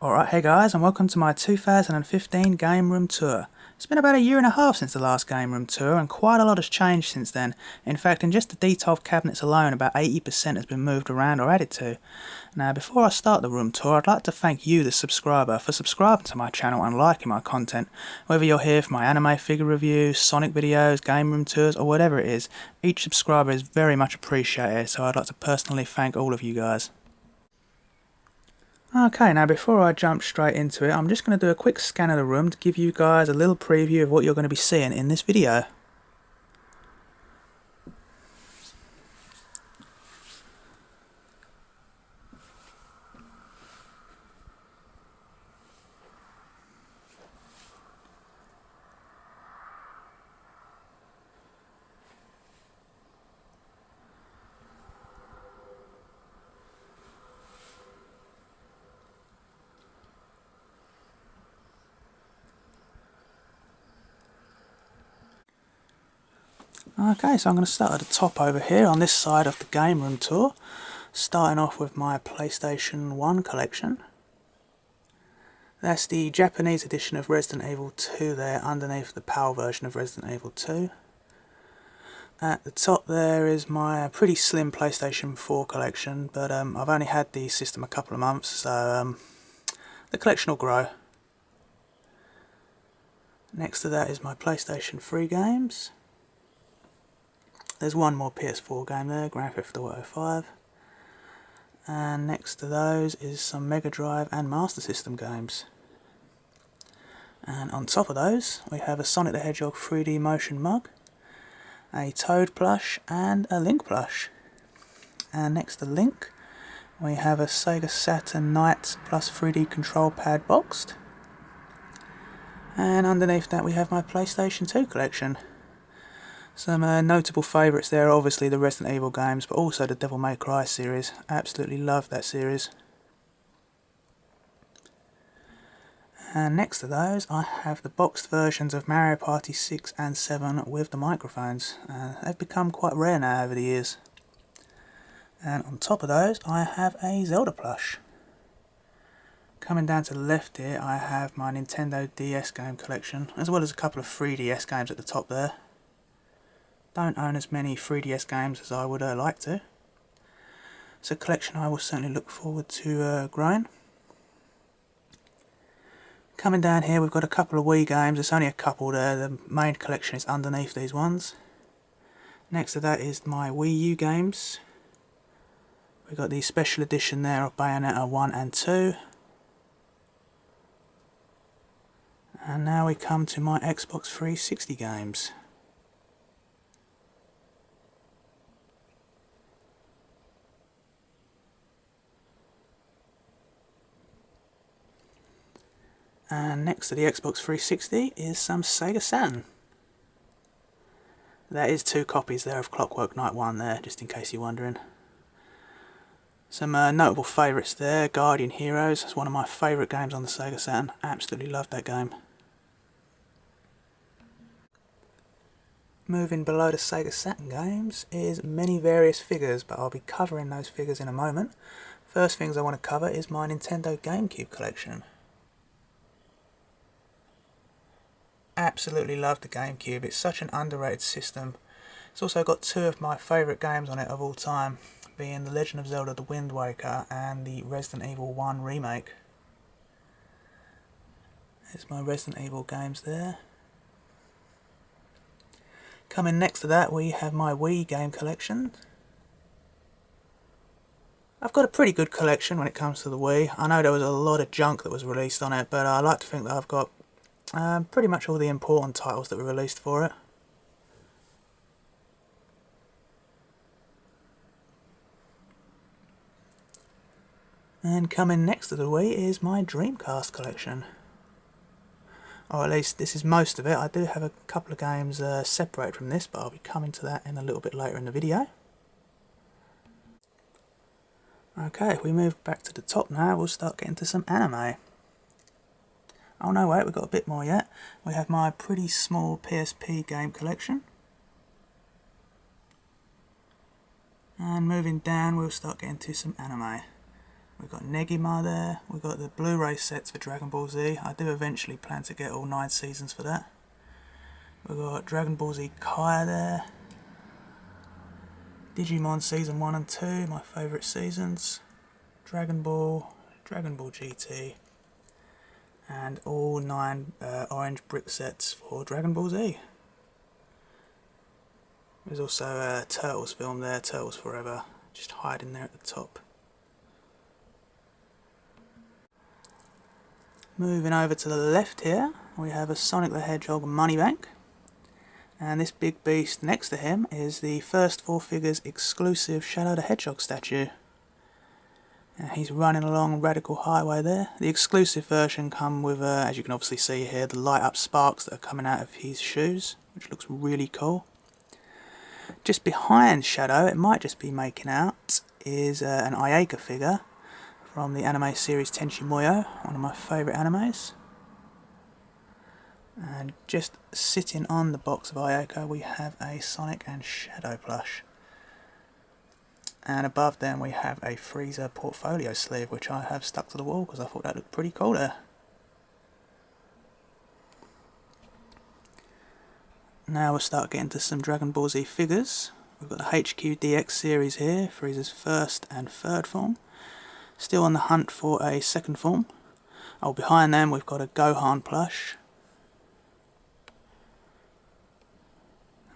Alright, hey guys, and welcome to my 2015 game room tour. It's been about a year and a half since the last game room tour, and quite a lot has changed since then. In fact, in just the Detolf cabinets alone, about 80% has been moved around or added to. Now, before I start the room tour, I'd like to thank you, the subscriber, for subscribing to my channel and liking my content. Whether you're here for my anime figure reviews, Sonic videos, game room tours, or whatever it is, each subscriber is very much appreciated, so I'd like to personally thank all of you guys. Okay, now before I jump straight into it, I'm just going to do a quick scan of the room to give you guys a little preview of what you're going to be seeing in this video. Okay, so I'm going to start at the top over here on this side of the game room tour, starting off with my PlayStation 1 collection. That's the Japanese edition of Resident Evil 2 there, underneath the PAL version of Resident Evil 2. At the top there is my pretty slim PlayStation 4 collection, but I've only had the system a couple of months, so the collection will grow. Next to that is my PlayStation 3 games. There's one more PS4 game there, Grand Theft Auto 5. And next to those is some Mega Drive and Master System games. And on top of those, we have a Sonic the Hedgehog 3D motion mug, a Toad plush, and a Link plush. And next to Link, we have a Sega Saturn Knights plus 3D control pad boxed. And underneath that we have my PlayStation 2 collection. Some notable favourites there are obviously the Resident Evil games, but also the Devil May Cry series. Absolutely love that series. And next to those I have the boxed versions of Mario Party 6 and 7 with the microphones. They've become quite rare now over the years. And on top of those I have a Zelda plush. Coming down to the left here I have my Nintendo DS game collection, as well as a couple of 3DS games at the top there. Don't own as many 3DS games as I would like to. It's a collection I will certainly look forward to growing. Coming down here we've got a couple of Wii games. There's only a couple there, the main collection is underneath these ones. Next to that is my Wii U games. We've got the special edition there of Bayonetta 1 and 2. And now we come to my Xbox 360 games. And next to the Xbox 360 is some Sega Saturn. There is two copies there of Clockwork Knight 1 there, just in case you're wondering. Some notable favourites there, Guardian Heroes. That's one of my favourite games on the Sega Saturn. Absolutely love that game. Moving below the Sega Saturn games is many various figures, but I'll be covering those figures in a moment. First things I want to cover is my Nintendo GameCube collection. Absolutely love the GameCube. It's such an underrated system. It's also got two of my favourite games on it of all time, being The Legend of Zelda The Wind Waker and the Resident Evil 1 remake. There's my Resident Evil games there. Coming next to that we have my Wii game collection. I've got a pretty good collection when it comes to the Wii. I know there was a lot of junk that was released on it, but I like to think that I've got pretty much all the important titles that were released for it. And coming next to the Wii is my Dreamcast collection. Or at least this is most of it. I do have a couple of games separated from this, but I'll be coming to that in a little bit later in the video. Okay, if we move back to the top now, we'll start getting to some anime. Oh no, wait, we've got a bit more yet. We have my pretty small PSP game collection. And moving down, we'll start getting to some anime. We've got Negima there. We've got the Blu-ray sets for Dragon Ball Z. I do eventually plan to get all 9 seasons for that. We've got Dragon Ball Z Kai there. Digimon Season 1 and 2, my favourite seasons. Dragon Ball GT. And all 9 orange brick sets for Dragon Ball Z. There's also a Turtles film there, Turtles Forever, just hiding there at the top. Moving over to the left here, we have a Sonic the Hedgehog money bank. And this big beast next to him is the first 4 figures exclusive Shadow the Hedgehog statue. He's running along Radical Highway there. The exclusive version come with, as you can obviously see here, the light up sparks that are coming out of his shoes, which looks really cool. Just behind Shadow, it might just be making out, is an Ayaka figure from the anime series Tenchi Muyo, one of my favourite animes. And just sitting on the box of Ayaka we have a Sonic and Shadow plush. And above them we have a Frieza portfolio sleeve, which I have stuck to the wall because I thought that looked pretty cool there. Now we'll start getting to some Dragon Ball Z figures. We've got the HQ DX series here, Frieza's first and third form. Still on the hunt for a second form. Oh, behind them we've got a Gohan plush.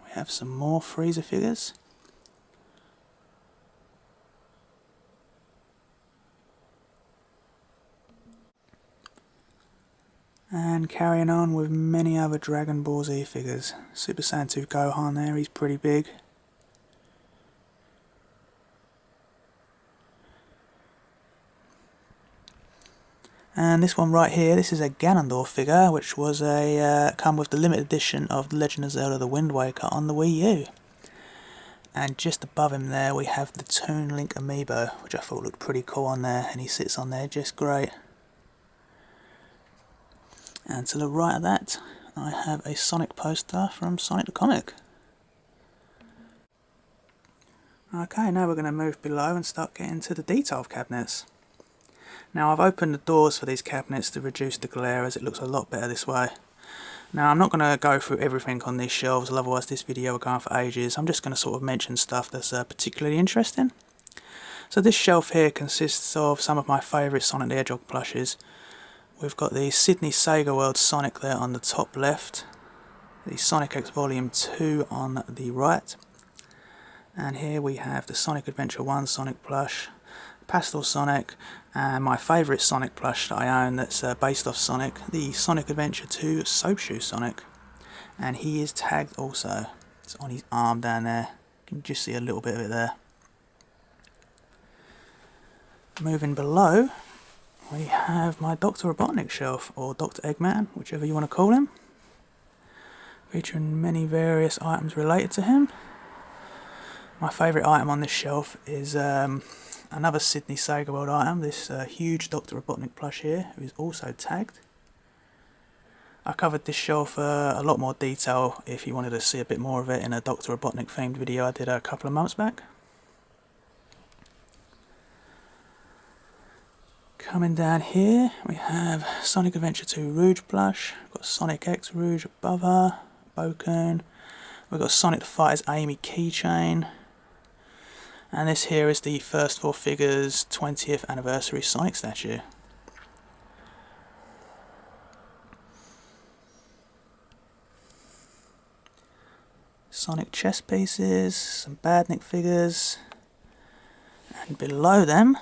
We have some more Frieza figures. And carrying on with many other Dragon Ball Z figures. Super Saiyan 2 Gohan there, he's pretty big. And this one right here, this is a Ganondorf figure, which was come with the limited edition of The Legend of Zelda The Wind Waker on the Wii U. And just above him there we have the Toon Link amiibo, which I thought looked pretty cool on there, and he sits on there just great. And to the right of that, I have a Sonic poster from Sonic the Comic. Okay, now we're going to move below and start getting to the Detolf cabinets. Now I've opened the doors for these cabinets to reduce the glare, as it looks a lot better this way. Now I'm not going to go through everything on these shelves, otherwise this video will go on for ages. I'm just going to sort of mention stuff that's particularly interesting. So this shelf here consists of some of my favourite Sonic the Hedgehog plushes. We've got the Sydney Sega World Sonic there on the top left, the Sonic X Volume 2 on the right, and here we have the Sonic Adventure 1 Sonic plush, Pastel Sonic, and my favourite Sonic plush that I own that's based off Sonic, the Sonic Adventure 2 Soap Shoe Sonic, and he is tagged also. It's on his arm down there, you can just see a little bit of it there. Moving below, we have my Dr. Robotnik shelf, or Dr. Eggman, whichever you want to call him, featuring many various items related to him. My favourite item on this shelf is another Sydney Sega World item, this huge Dr. Robotnik plush here, who is also tagged. I covered this shelf a lot more detail if you wanted to see a bit more of it in a Dr. Robotnik themed video I did a couple of months back. Coming down here, we have Sonic Adventure 2 Rouge plush. We've got Sonic X Rouge above her, Bokoon. We've got Sonic the Fighter's Amy keychain. And this here is the first 4 figures 20th anniversary Sonic statue. Sonic chess pieces, some Badnik figures. And below them,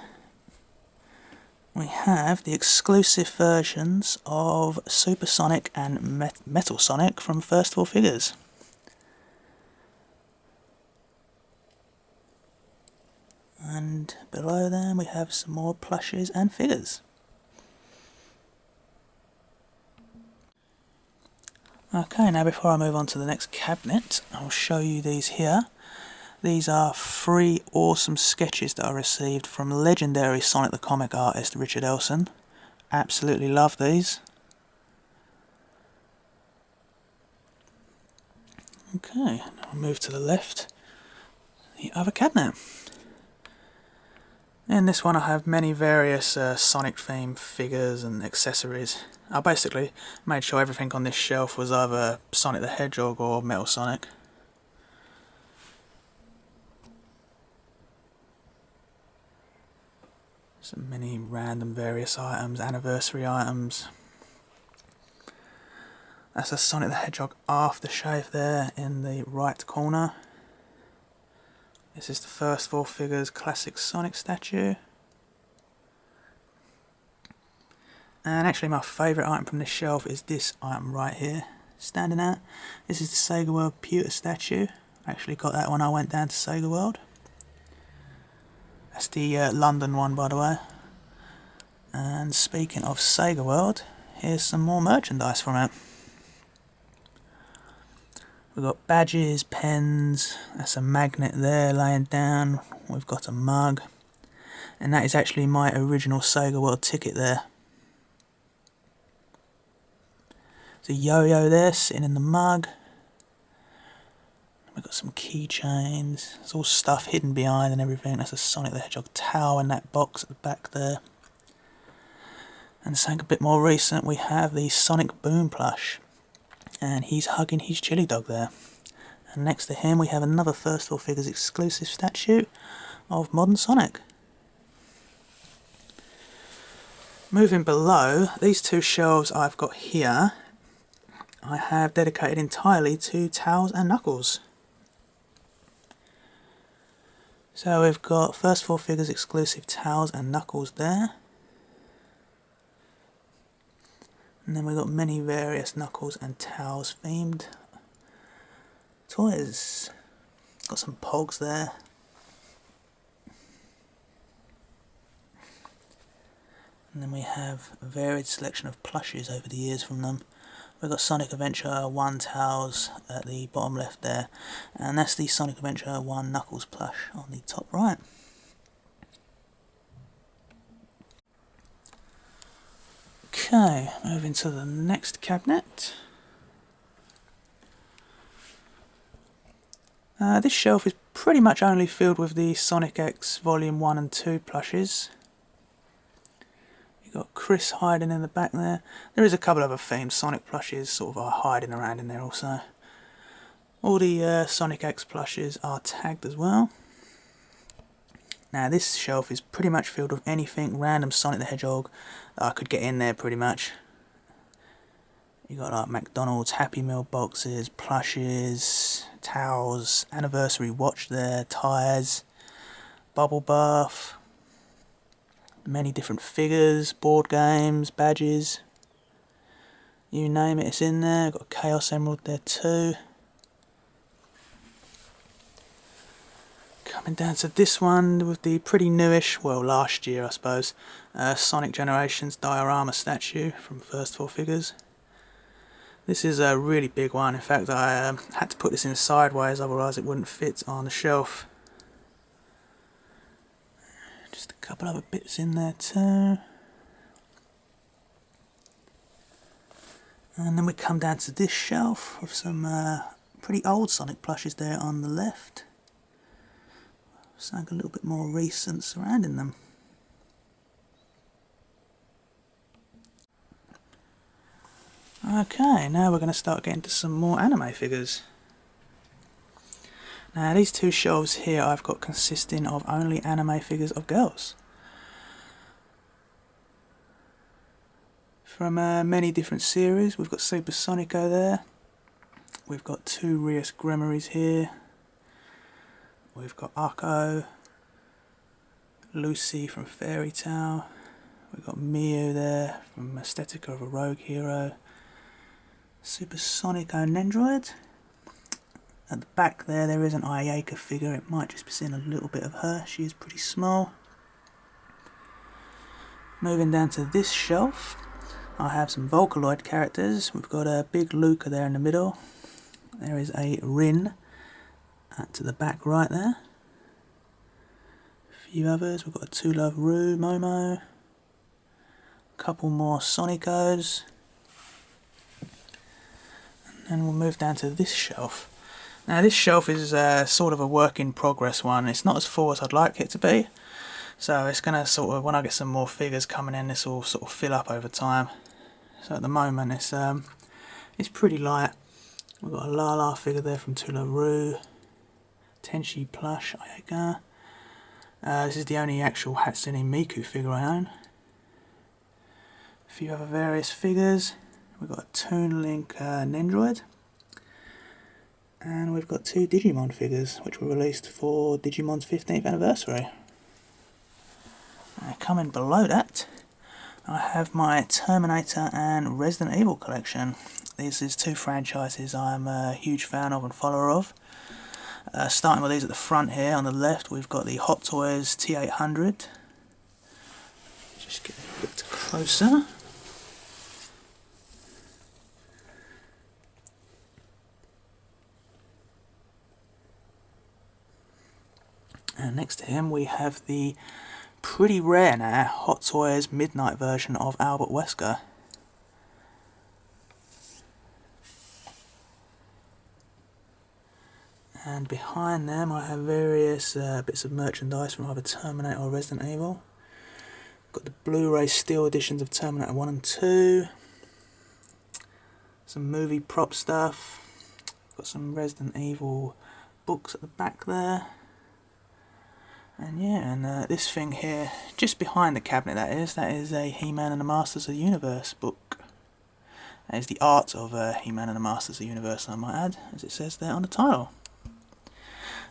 we have the exclusive versions of Super Sonic and Metal Sonic from first 4 figures. And below them we have some more plushes and figures. Okay, now before I move on to the next cabinet, I'll show you these here. These are 3 awesome sketches that I received from legendary Sonic the Comic artist Richard Elson. Absolutely love these. Okay, now I'll move to the left. The other cabinet. In this one I have many various Sonic themed figures and accessories. I basically made sure everything on this shelf was either Sonic the Hedgehog or Metal Sonic. So many random various items, anniversary items. That's a Sonic the Hedgehog aftershave there in the right corner. This is the first 4 figures classic Sonic statue. And actually my favourite item from this shelf is this item right here, standing out. This is the Sega World pewter statue. I actually got that when I went down to Sega World. That's the London one, by the way. And speaking of Sega World, here's some more merchandise from it. We've got badges, pens, that's a magnet there laying down, we've got a mug, and that is actually my original Sega World ticket there. There's a yo-yo there sitting in the mug. We've got some keychains, there's all stuff hidden behind and everything. That's a Sonic the Hedgehog towel in that box at the back there. And something a bit more recent, we have the Sonic Boom plush. And he's hugging his chili dog there. And next to him we have another First 4 Figures exclusive statue of Modern Sonic. Moving below, these 2 shelves I've got here, I have dedicated entirely to Tails and Knuckles. So we've got First 4 Figures exclusive Tails and Knuckles there. And then we've got many various Knuckles and Tails themed toys. Got some Pogs there. And then we have a varied selection of plushes over the years from them. We've got Sonic Adventure 1 Tails at the bottom left there. And that's the Sonic Adventure 1 Knuckles plush on the top right. Okay, moving to the next cabinet. This shelf is pretty much only filled with the Sonic X Volume 1 and 2 plushes. You've got Chris hiding in the back there. There is a couple of other themed Sonic plushes sort of hiding around in there also. All the Sonic X plushes are tagged as well. Now this shelf is pretty much filled with anything random Sonic the Hedgehog that I could get in there pretty much. You got like McDonald's Happy Meal boxes, plushes, towels, anniversary watch there, tyres, bubble bath, many different figures, board games, badges. You name it, it's in there. Got a Chaos Emerald there too. Coming down to this one with the pretty newish, well last year I suppose, Sonic Generations diorama statue from First 4 Figures. This is a really big one, in fact I had to put this in sideways otherwise it wouldn't fit on the shelf. Just a couple other bits in there too. And then we come down to this shelf with some pretty old Sonic plushes there on the left. Something a little bit more recent surrounding them. Okay, now we're going to start getting to some more anime figures. Now these 2 shelves here I've got consisting of only anime figures of girls. From many different series, we've got Super Sonico there. We've got 2 Rias Gremories here. We've got Akko, Lucy from Fairy Tail, we've got Miu there from Aesthetica of a Rogue Hero, Super Sonico Nendroid. At the back there is an Ayaka figure, it might just be seeing a little bit of her, she is pretty small. Moving down to this shelf, I have some Vocaloid characters. We've got a big Luca there in the middle, there is a Rin to the back right there. A few others, we've got a Two Love Roo, Momo, a couple more Sonicos, and then we'll move down to this shelf. Now this shelf is sort of a work in progress one, it's not as full as I'd like it to be, So it's going to sort of, when I get some more figures coming in, this will sort of fill up over time. So at the moment it's pretty light. We've got a Lala figure there from Tularu, Tenshi plush, Ayaka. This is the only actual Hatsune Miku figure I own. A few other various figures. We've got a Toon Link Nendroid. And we've got 2 Digimon figures, which were released for Digimon's 15th anniversary. Coming below that, I have my Terminator and Resident Evil collection. These is 2 franchises I'm a huge fan of and follower of. Starting with these at the front here, on the left we've got the Hot Toys T800. Just get a bit closer. And next to him we have the pretty rare now Hot Toys Midnight version of Albert Wesker. And behind them I have various bits of merchandise from either Terminator or Resident Evil. Got the Blu-ray steel editions of Terminator 1 and 2. Some movie prop stuff. Got some Resident Evil books at the back there. And yeah, and this thing here, just behind the cabinet that is a He-Man and the Masters of the Universe book. That is the art of He-Man and the Masters of the Universe, I might add, as it says there on the title.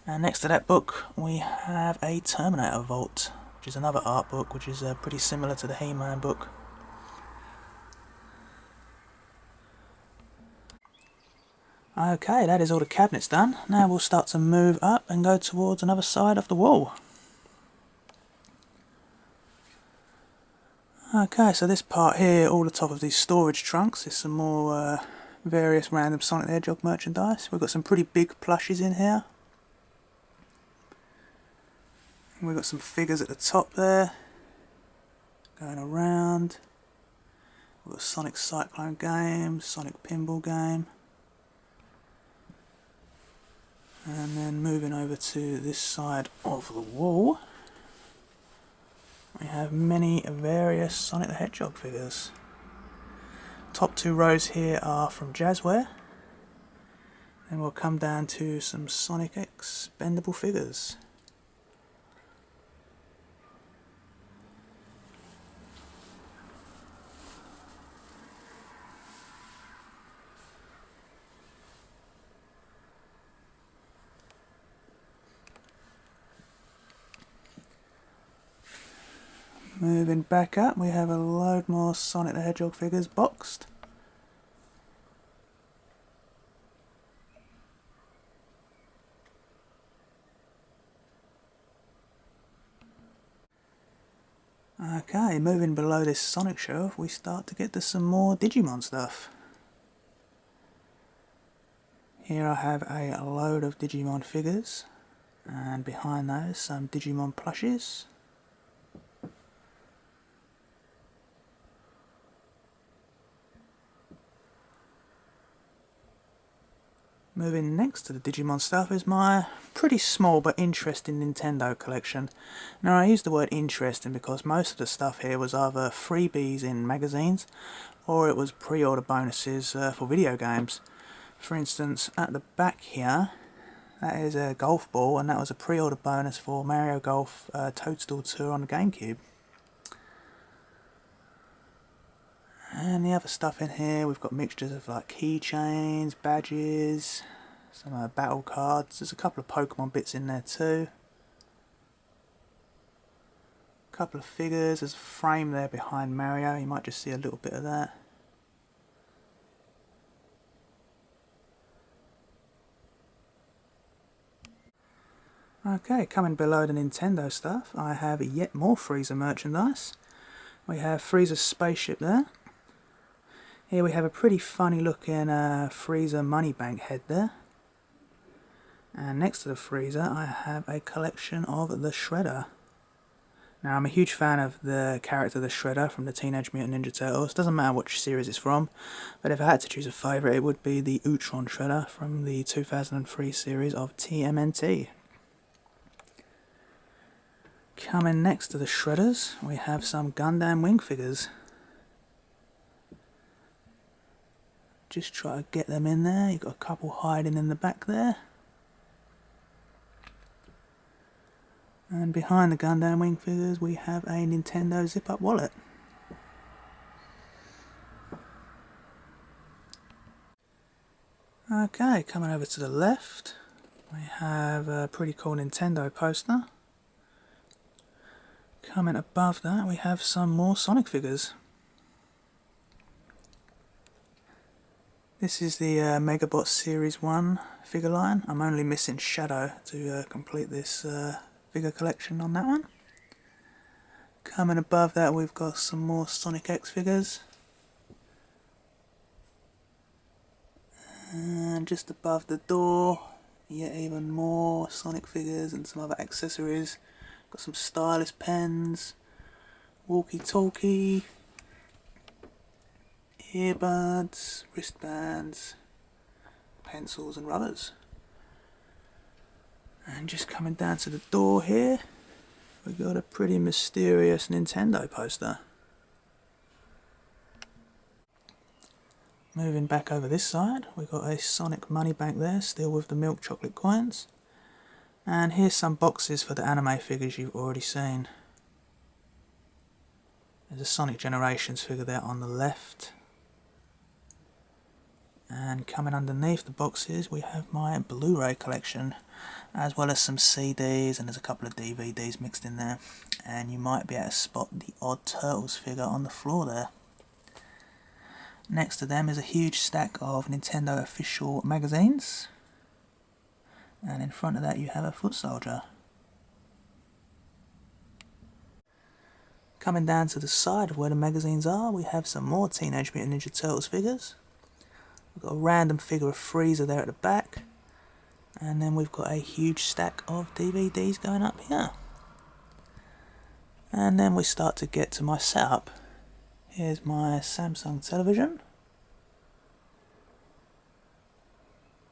And next to that book we have a Terminator Vault, which is another art book, which is pretty similar to the He-Man book. Okay, that is all the cabinets done. Now we'll start to move up and go towards another side of the wall. Okay, so this part here, all the top of these storage trunks, is some more various random Sonic the Hedgehog merchandise. We've got some pretty big plushies in here. And we've got some figures at the top there, going around. We've got Sonic Cyclone game, Sonic Pinball game. And then moving over to this side of the wall, we have many various Sonic the Hedgehog figures. Top 2 rows here are from Jazzware. Then we'll come down to some Sonic expendable figures. Moving back up, we have a load more Sonic the Hedgehog figures boxed. Okay, moving below this Sonic shelf, we start to get to some more Digimon stuff. Here I have a load of Digimon figures, and behind those some Digimon plushies. Moving next to the Digimon stuff is my pretty small but interesting Nintendo collection. Now I use the word interesting because most of the stuff here was either freebies in magazines or it was pre-order bonuses for video games. For instance, at the back here, that is a golf ball, and that was a pre-order bonus for Mario Golf Toadstool Tour on the GameCube. And the other stuff in here, we've got mixtures of like keychains, badges, some battle cards. There's a couple of Pokemon bits in there too. A couple of figures. There's a frame there behind Mario. You might just see a little bit of that. Okay, coming below the Nintendo stuff, I have yet more Frieza merchandise. We have Frieza's spaceship there. Here we have a pretty funny looking Frieza Moneybank head there. And next to the Frieza I have a collection of the Shredder. Now I'm a huge fan of the character the Shredder from the Teenage Mutant Ninja Turtles. Doesn't matter which series it's from, but if I had to choose a favourite it would be the Utron Shredder from the 2003 series of TMNT. Coming next to the shredders, we have some Gundam wing figures. Just try to get them in there. You've got a couple hiding in the back there. And behind the Gundam wing figures we have a Nintendo zip-up wallet. Okay, coming over to the left, we have a pretty cool Nintendo poster. Coming above that, we have some more Sonic figures. This is the Megabot Series 1 figure line. I'm only missing Shadow to complete this figure collection on that one. Coming above that, we've got some more Sonic X figures. And just above the door, yet even more Sonic figures and some other accessories. Got some stylus pens, walkie-talkie, earbuds, wristbands, pencils and rubbers. And just coming down to the door here, we've got a pretty mysterious Nintendo poster. Moving back over this side, we've got a Sonic money bank there, still with the milk chocolate coins. And here's some boxes for the anime figures you've already seen. There's a Sonic Generations figure there on the left. And coming underneath the boxes we have my Blu-ray collection, as well as some CDs, and there's a couple of DVDs mixed in there. And you might be able to spot the odd Turtles figure on the floor there. Next to them is a huge stack of Nintendo official magazines. And in front of that you have a foot soldier. Coming down to the side of where the magazines are, we have some more Teenage Mutant Ninja Turtles figures. We've got a random figure of Frieza there at the back. And then we've got a huge stack of DVDs going up here. And then we start to get to my setup. Here's my Samsung television.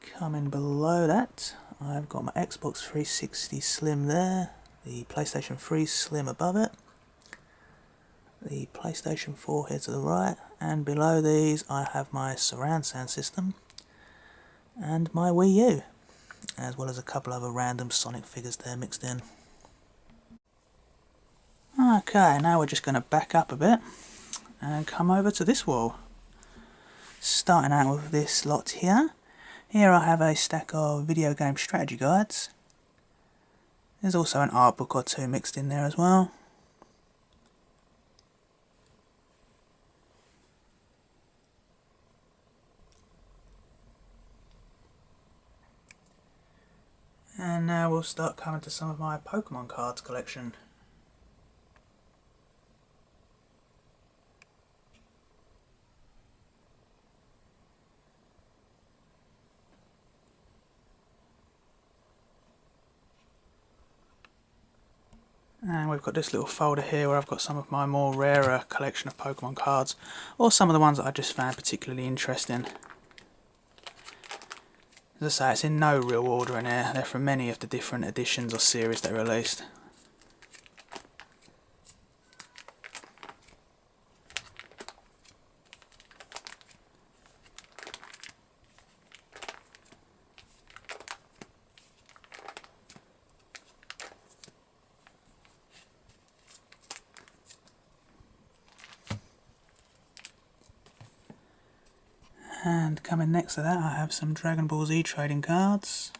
Coming below that, I've got my Xbox 360 Slim there, the PlayStation 3 Slim above it, the PlayStation 4 here to the right, and below these I have my surround sound system and my Wii U, as well as a couple other random Sonic figures there mixed in. Okay, now we're just going to back up a bit and come over to this wall. Starting out with this lot here. Here I have a stack of video game strategy guides. There's also an art book or two mixed in there as well. And now we'll start coming to some of my Pokemon cards collection. And we've got this little folder here where I've got some of my more rarer collection of Pokemon cards, or some of the ones that I just found particularly interesting. As I say, it's in no real order in here, they're from many of the different editions or series they released. And coming next to that I have some Dragon Ball Z trading cards.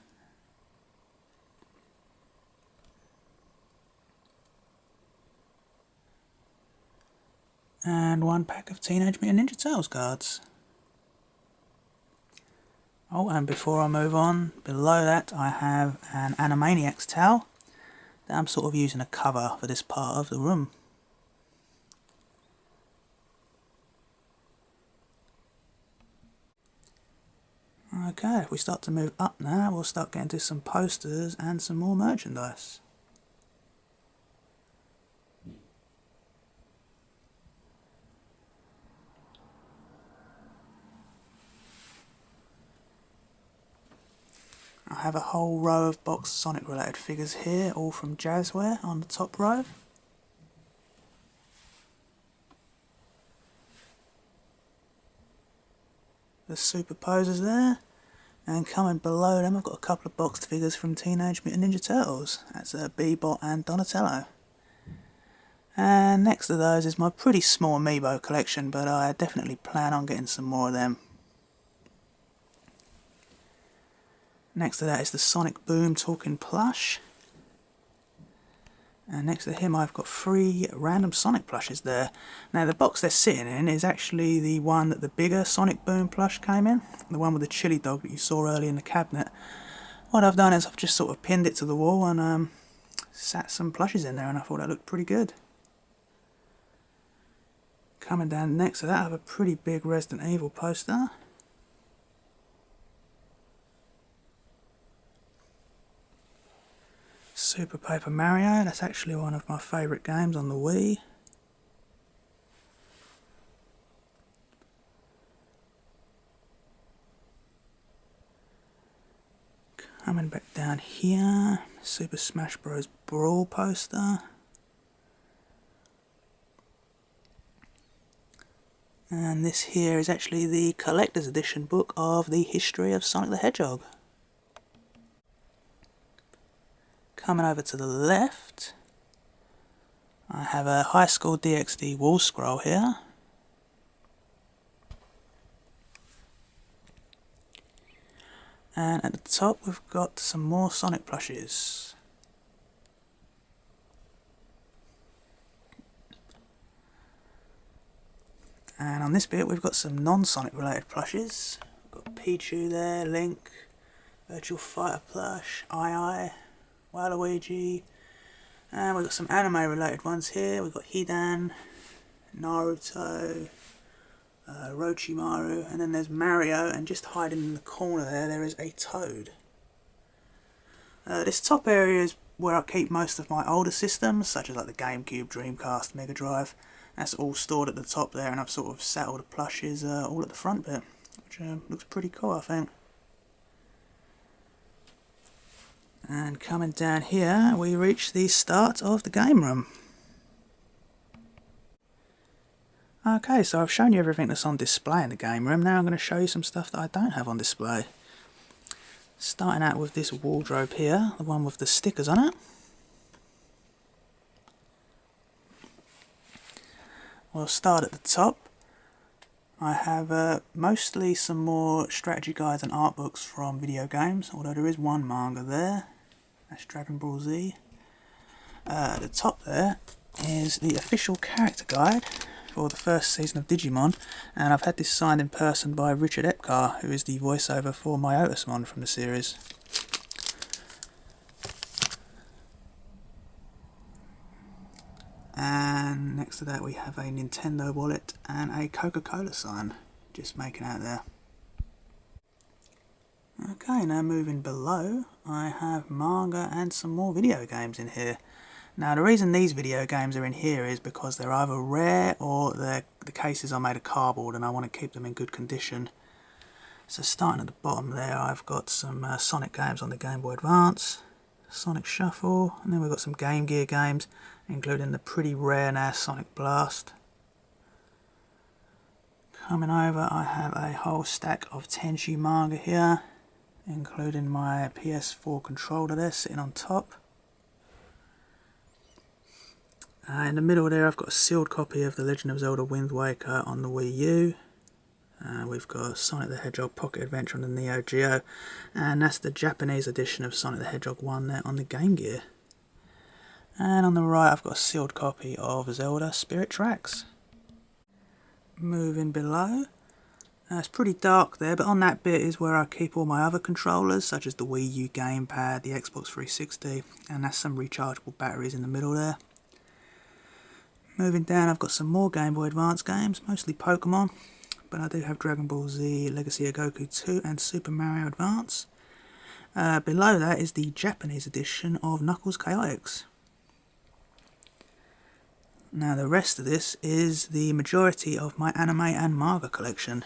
And one pack of Teenage Mutant Ninja Turtles cards. Oh, and before I move on, below that I have an Animaniacs towel that I'm sort of using a cover for this part of the room. Okay, if we start to move up now, we'll start getting to some posters and some more merchandise. I have a whole row of boxed Sonic related figures here, all from Jazzware on the top row. The superposers there, and coming below them I've got a couple of boxed figures from Teenage Mutant Ninja Turtles. That's Bebop and Donatello. And next to those is my pretty small amiibo collection, but I definitely plan on getting some more of them. Next to that is the Sonic Boom talking plush. And next to him I've got 3 random Sonic plushes there. Now the box they're sitting in is actually the one that the bigger Sonic Boom plush came in. The one with the chili dog that you saw earlier in the cabinet. What I've done is I've just sort of pinned it to the wall and sat some plushes in there, and I thought that looked pretty good. Coming down next to that I have a pretty big Resident Evil poster. Super Paper Mario, that's actually one of my favourite games on the Wii. Coming back down here, Super Smash Bros. Brawl poster. And this here is actually the collector's edition book of the history of Sonic the Hedgehog. Coming over to the left, I have a High School DxD wall scroll here. And at the top we've got some more Sonic plushes. And on this bit we've got some non-Sonic related plushes. We've got Pichu there, Link, Virtual Fighter plush, Ii, Waluigi, and we've got some anime related ones here. We've got Hidan, Naruto, Orochimaru, and then there's Mario, and just hiding in the corner there is a Toad. This top area is where I keep most of my older systems, such as like the GameCube, Dreamcast, Mega Drive. That's all stored at the top there, and I've sort of sat all the plushes all at the front bit, which looks pretty cool, I think. And coming down here, we reach the start of the game room. Okay, so I've shown you everything that's on display in the game room. Now I'm going to show you some stuff that I don't have on display. Starting out with this wardrobe here, the one with the stickers on it. We'll start at the top. I have mostly some more strategy guides and art books from video games, although there is one manga there. That's Dragon Ball Z. At the top there is the official character guide for the first season of Digimon, and I've had this signed in person by Richard Epcar, who is the voiceover for Myotismon from the series. And next to that we have a Nintendo wallet and a Coca-Cola sign, just making out there. Okay, now moving below, I have manga and some more video games in here. Now the reason these video games are in here is because they're either rare or the cases are made of cardboard and I want to keep them in good condition. So starting at the bottom there, I've got some Sonic games on the Game Boy Advance, Sonic Shuffle, and then we've got some Game Gear games, including the pretty rare now Sonic Blast. Coming over, I have a whole stack of Tenchi manga here, including my PS4 controller there sitting on top. In the middle there I've got a sealed copy of The Legend of Zelda Wind Waker on the Wii U. We've got Sonic the Hedgehog Pocket Adventure on the Neo Geo, and that's the Japanese edition of Sonic the Hedgehog 1 there on the Game Gear. And on the right I've got a sealed copy of Zelda Spirit Tracks. Moving below, it's pretty dark there, but on that bit is where I keep all my other controllers, such as the Wii U gamepad, the Xbox 360, and that's some rechargeable batteries in the middle there. Moving down, I've got some more Game Boy Advance games, mostly Pokemon, but I do have Dragon Ball Z, Legacy of Goku 2 and Super Mario Advance. Below that is the Japanese edition of Knuckles Chaotix. Now the rest of this is the majority of my anime and manga collection.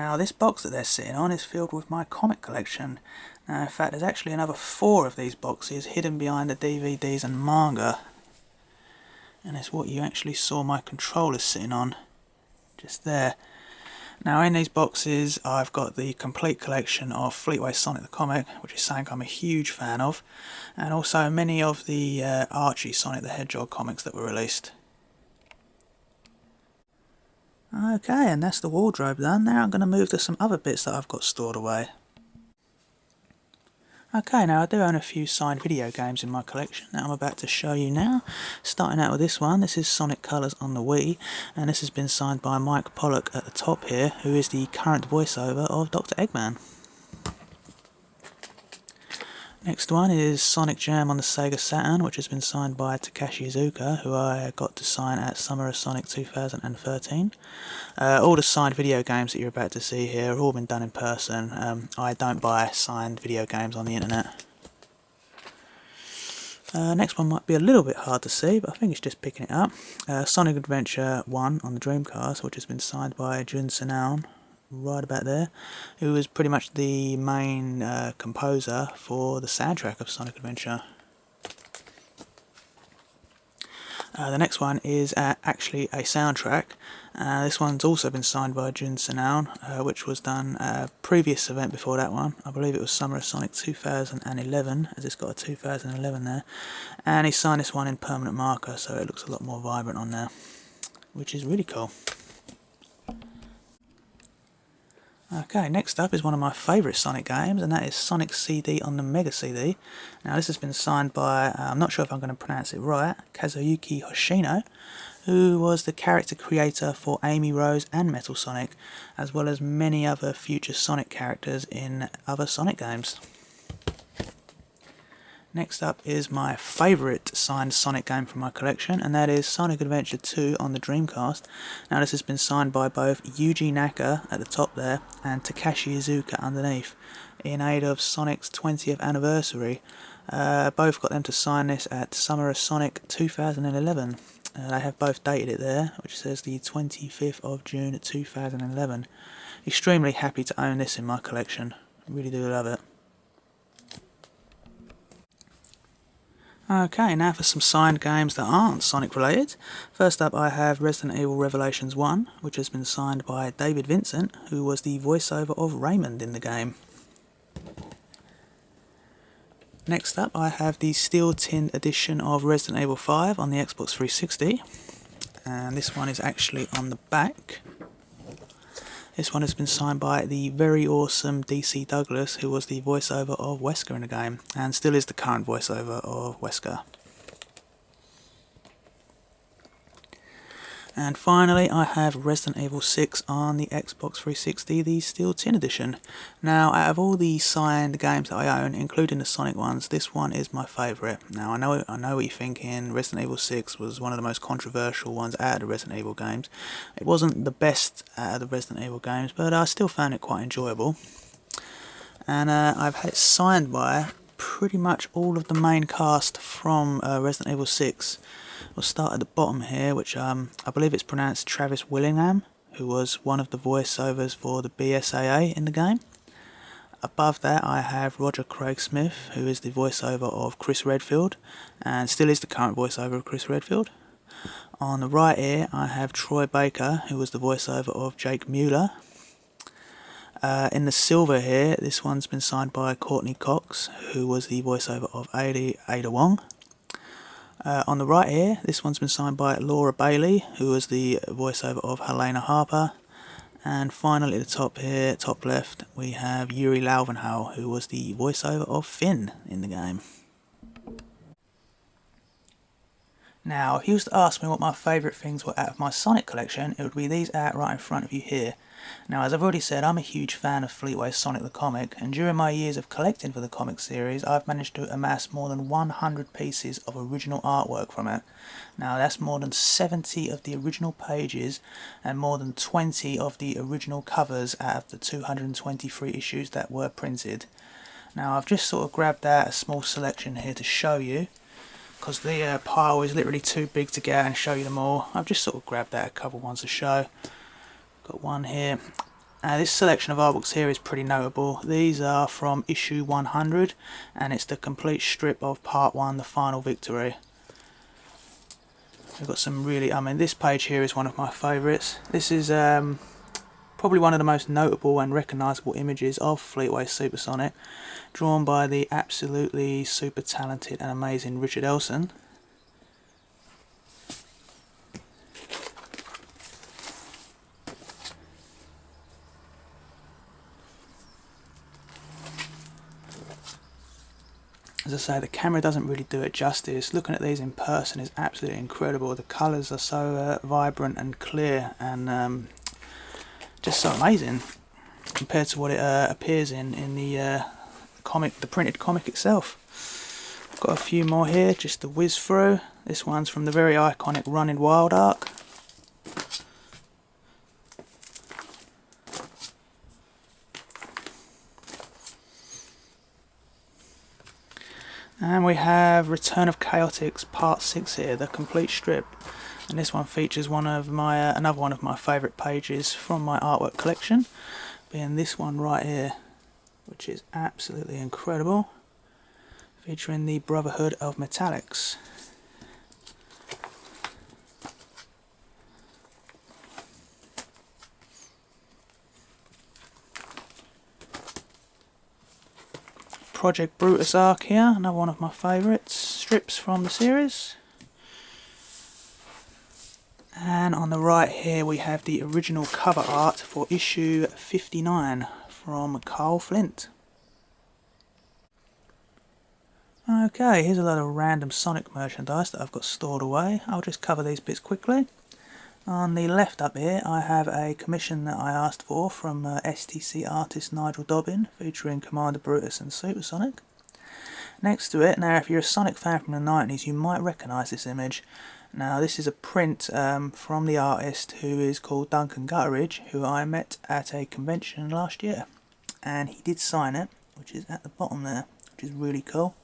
Now this box that they're sitting on is filled with my comic collection. Now in fact there's actually another 4 of these boxes hidden behind the DVDs and manga. And it's what you actually saw my controller sitting on, just there. Now in these boxes I've got the complete collection of Fleetway Sonic the Comic, which is something I'm a huge fan of, and also many of the Archie Sonic the Hedgehog comics that were released. Okay, and that's the wardrobe done. Now I'm going to move to some other bits that I've got stored away. Okay, now I do own a few signed video games in my collection that I'm about to show you now. Starting out with this one, this is Sonic Colors on the Wii, and this has been signed by Mike Pollock at the top here, who is the current voiceover of Dr. Eggman. Next one is Sonic Jam on the Sega Saturn, which has been signed by Takashi Iizuka, who I got to sign at Summer of Sonic 2013. All the signed video games that you're about to see here have all been done in person. I don't buy signed video games on the internet. Next one might be a little bit hard to see, but I think it's just picking it up. Sonic Adventure 1 on the Dreamcast, which has been signed by Jun Senaon, right about there, who was pretty much the main composer for the soundtrack of Sonic Adventure. The next one is actually a soundtrack. This one's also been signed by Jun Senaon, which was done a previous event before that one. I believe it was Summer of Sonic 2011, as it's got a 2011 there. And he signed this one in permanent marker, so it looks a lot more vibrant on there, which is really cool. Okay, next up is one of my favourite Sonic games, and that is Sonic CD on the Mega CD. Now this has been signed by, I'm not sure if I'm going to pronounce it right, Kazuyuki Hoshino, who was the character creator for Amy Rose and Metal Sonic, as well as many other future Sonic characters in other Sonic games. Next up is my favourite signed Sonic game from my collection, and that is Sonic Adventure 2 on the Dreamcast. Now this has been signed by both Yuji Naka at the top there and Takashi Iizuka underneath, in aid of Sonic's 20th anniversary. Both got them to sign this at Summer of Sonic 2011. They have both dated it there, which says the 25th of June 2011. Extremely happy to own this in my collection. Really do love it. Okay, now for some signed games that aren't Sonic related. First up I have Resident Evil Revelations 1, which has been signed by David Vincent, who was the voiceover of Raymond in the game. Next up I have the steel tin edition of Resident Evil 5 on the Xbox 360, and this one is actually on the back. This one has been signed by the very awesome DC Douglas, who was the voiceover of Wesker in the game, and still is the current voiceover of Wesker. And finally I have Resident Evil 6 on the Xbox 360, the Steel Tin Edition. Now out of all the signed games that I own, including the Sonic ones, this one is my favourite. Now I know what you're thinking, Resident Evil 6 was one of the most controversial ones out of the Resident Evil games. It wasn't the best out of the Resident Evil games, but I still found it quite enjoyable. And I've had it signed by pretty much all of the main cast from Resident Evil 6. We'll start at the bottom here, which I believe it's pronounced Travis Willingham, who was one of the voiceovers for the BSAA in the game. Above that I have Roger Craig Smith, who is the voiceover of Chris Redfield, and still is the current voiceover of Chris Redfield. On the right here I have Troy Baker, who was the voiceover of Jake Mueller. In the silver here, this one's been signed by Courtney Cox, who was the voiceover of Ada Wong. On the right here, this one's been signed by Laura Bailey, who was the voiceover of Helena Harper. And finally at the top here, top left, we have Yuri Lauvenhau, who was the voiceover of Finn in the game. Now, if you was to ask me what my favourite things were out of my Sonic collection, it would be these out right in front of you here. Now, as I've already said, I'm a huge fan of Fleetway's Sonic the Comic, and during my years of collecting for the comic series, I've managed to amass more than 100 pieces of original artwork from it. Now, that's more than 70 of the original pages, and more than 20 of the original covers out of the 223 issues that were printed. Now, I've just sort of grabbed out a small selection here to show you, because the pile is literally too big to get out and show you them all. I've just sort of grabbed out a couple ones to show. Got one here. This selection of art books here is pretty notable. These are from issue 100, and it's the complete strip of part 1, The Final Victory. We've got some really, this page here is one of my favourites. This is probably one of the most notable and recognisable images of Fleetway Supersonic, drawn by the absolutely super talented and amazing Richard Elson. As I say, the camera doesn't really do it justice. Looking at these in person is absolutely incredible. The colours are so vibrant and clear, and just so amazing compared to what it appears in the comic, the printed comic itself. I've got a few more here just to whiz through. This one's from the very iconic Running Wild arc. And we have Return of Chaotix Part 6 here, the complete strip. And this one features one of my another one of my favourite pages from my artwork collection, being this one right here, which is absolutely incredible, featuring the Brotherhood of Metallics. Project Brutus arc here, another one of my favourites, strips from the series. And on the right here we have the original cover art for issue 59 from Carl Flint. Okay, here's a lot of random Sonic merchandise that I've got stored away. I'll just cover these bits quickly. On the left up here I have a commission that I asked for from STC artist Nigel Dobbin, featuring Commander Brutus and Supersonic. Next to it, now if you're a Sonic fan from the 90s you might recognise this image. Now this is a print from the artist, who is called Duncan Gutteridge, who I met at a convention last year, and he did sign it, which is at the bottom there, which is really cool.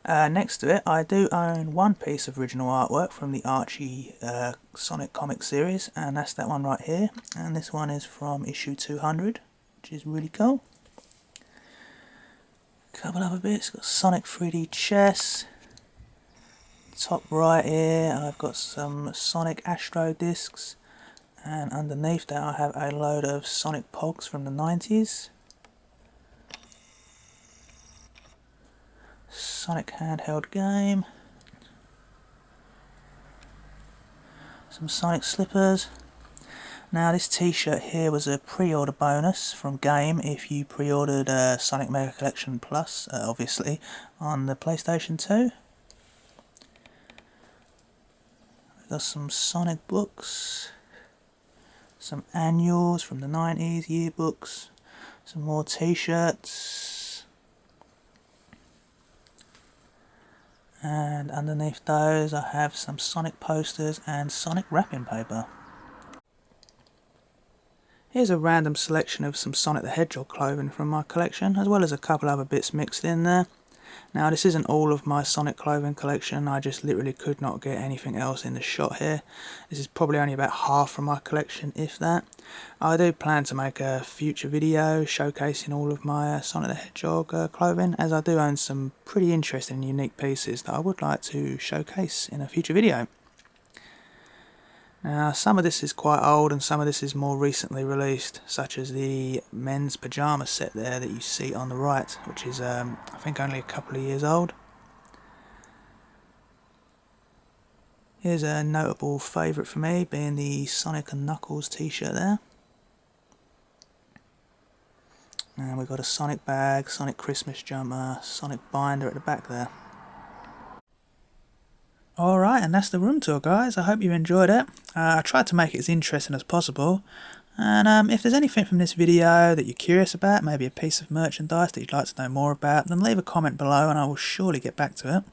Next to it, I do own one piece of original artwork from the Archie Sonic comic series, and that's that one right here. And this one is from issue 200, which is really cool. A couple other bits, got Sonic 3D chess. Top right here, I've got some Sonic Astro discs, and underneath that I have a load of Sonic Pogs from the 90s. Sonic handheld game, some Sonic slippers. Now this t-shirt here was a pre-order bonus from Game if you pre-ordered Sonic Mega Collection Plus, obviously, on the PlayStation 2. We've got some Sonic books, some annuals from the 90s, yearbooks, some more t-shirts. And underneath those I have some Sonic posters and Sonic wrapping paper. Here's a random selection of some Sonic the Hedgehog clothing from my collection, as well as a couple other bits mixed in there. Now this isn't all of my Sonic clothing collection, I just literally could not get anything else in the shot here. This is probably only about half from my collection, if that. I do plan to make a future video showcasing all of my Sonic the Hedgehog clothing, as I do own some pretty interesting and unique pieces that I would like to showcase in a future video. Now some of this is quite old and some of this is more recently released, such as the men's pyjama set there that you see on the right, which is I think only a couple of years old. Here's a notable favourite for me, being the Sonic and Knuckles t-shirt there. And we've got a Sonic bag, Sonic Christmas jumper, Sonic binder at the back there. Alright, and that's the room tour, guys. I hope you enjoyed it. I tried to make it as interesting as possible. And if there's anything from this video that you're curious about, maybe a piece of merchandise that you'd like to know more about, then leave a comment below and I will surely get back to it.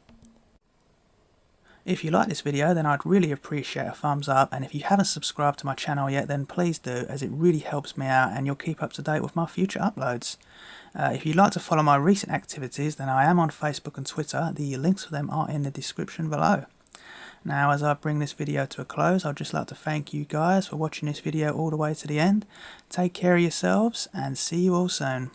If you like this video, then I'd really appreciate a thumbs up, and if you haven't subscribed to my channel yet, then please do, as it really helps me out and you'll keep up to date with my future uploads. If you'd like to follow my recent activities, then I am on Facebook and Twitter. The links for them are in the description below. Now, as I bring this video to a close, I'd just like to thank you guys for watching this video all the way to the end. Take care of yourselves and see you all soon.